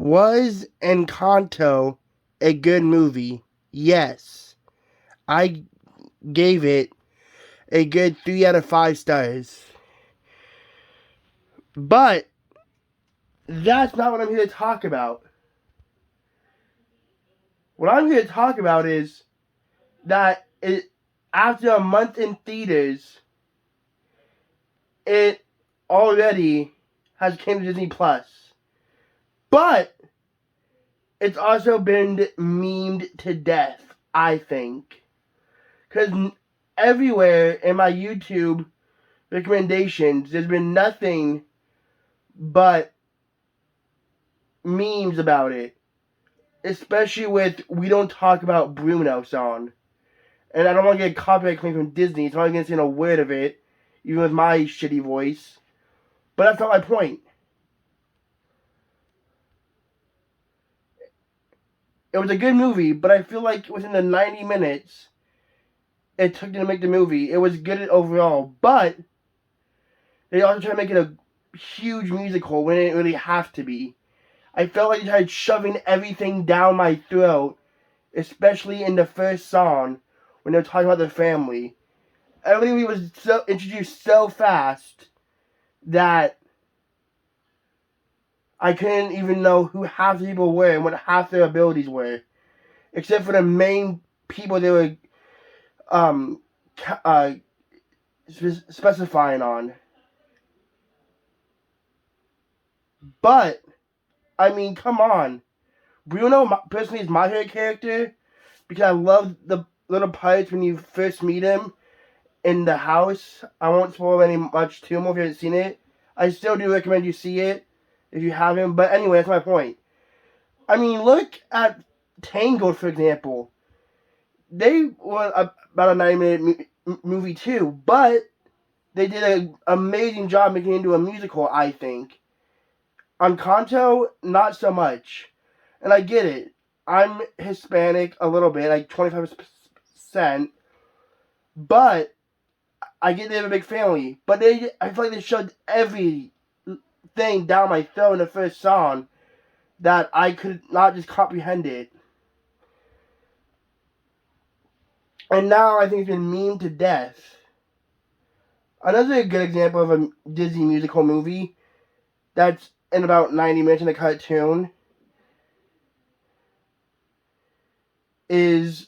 Was Encanto a good movie? Yes. I gave it a good 3 out of 5 stars. But that's not what I'm here to talk about. What I'm here to talk about is that after a month in theaters, it already has came to Disney Plus. But it's also been memed to death, I think. Because everywhere in my YouTube recommendations, there's been nothing but memes about it. Especially with We Don't Talk About Bruno song. And I don't want to get a copyright claim from Disney, so I'm not going to say a word of it, even with my shitty voice. But that's not my point. It was a good movie, but I feel like within the 90 minutes it took them to make the movie, it was good overall. But they also tried to make it a huge musical when it didn't really have to be. I felt like they tried shoving everything down my throat, especially in the first song when they were talking about their family. Everything was introduced so fast that I couldn't even know who half the people were and what half their abilities were, except for the main people they were specifying on. But I mean, come on, Bruno personally is my favorite character because I love the little parts when you first meet him in the house. I won't spoil any much too more if you haven't seen it. I still do recommend you see it if you haven't. But anyway, that's my point. I mean, look at Tangled, for example. They were about a 9-minute movie too, but they did an amazing job making it into a musical, I think. Encanto, not so much. And I get it. I'm Hispanic a little bit, like 25%. But I get they have a big family. But I feel like they shoved everything down my throat in the first song that I could not just comprehend it. And now I think it's been memed to death. Another good example of a Disney musical movie that's in about 90 minutes in a cartoon is...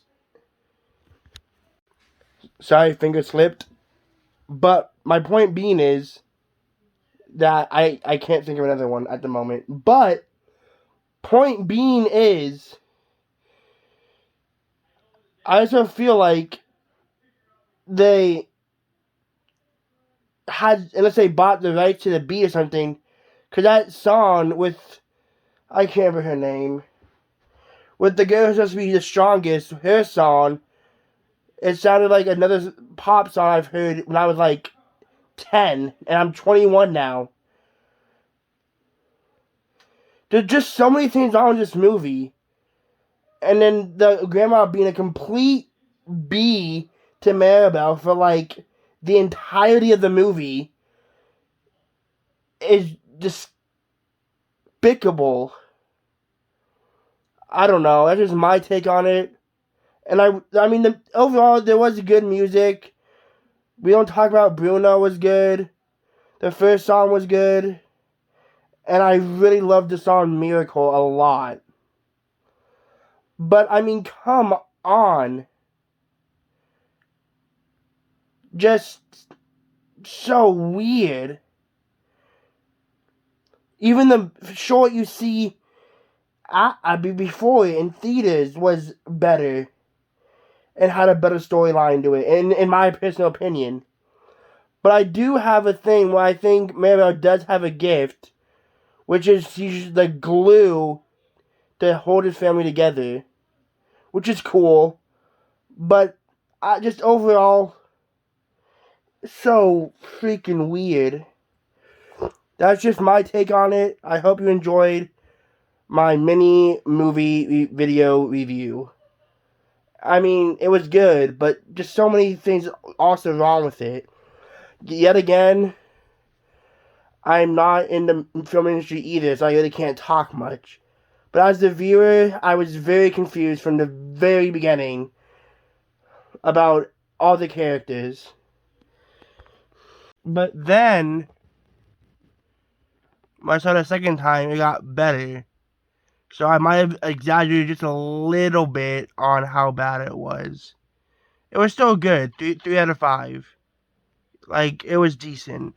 Sorry, finger slipped. But my point being is that I can't think of another one at the moment. But point being is, I also feel like they had, unless they bought the rights to the beat or something, because that song with, I can't remember her name, with the girl who's supposed to be the strongest, her song, it sounded like another pop song I've heard when I was like 10, and I'm 21 now. There's just so many things on this movie. And then the grandma being a complete B to Maribel for like the entirety of the movie is despicable. I don't know. That's just my take on it. And I mean, overall, there was good music. We Don't Talk About Bruno was good. The first song was good. And I really loved the song Miracle a lot. But, I mean, come on. Just so weird. Even the short you see before it in theaters was better. And had a better storyline to it, in my personal opinion. But I do have a thing where I think Maribel does have a gift, which is she's the glue to hold his family together, which is cool. But just overall, so freaking weird. That's just my take on it. I hope you enjoyed my mini movie video review. I mean, it was good, but just so many things also wrong with it. Yet again, I'm not in the film industry either, so I really can't talk much. But as the viewer, I was very confused from the very beginning about all the characters. But then, when I saw it a second time, it got better. So I might have exaggerated just a little bit on how bad it was. It was still good. 3 out of 5. Like, it was decent.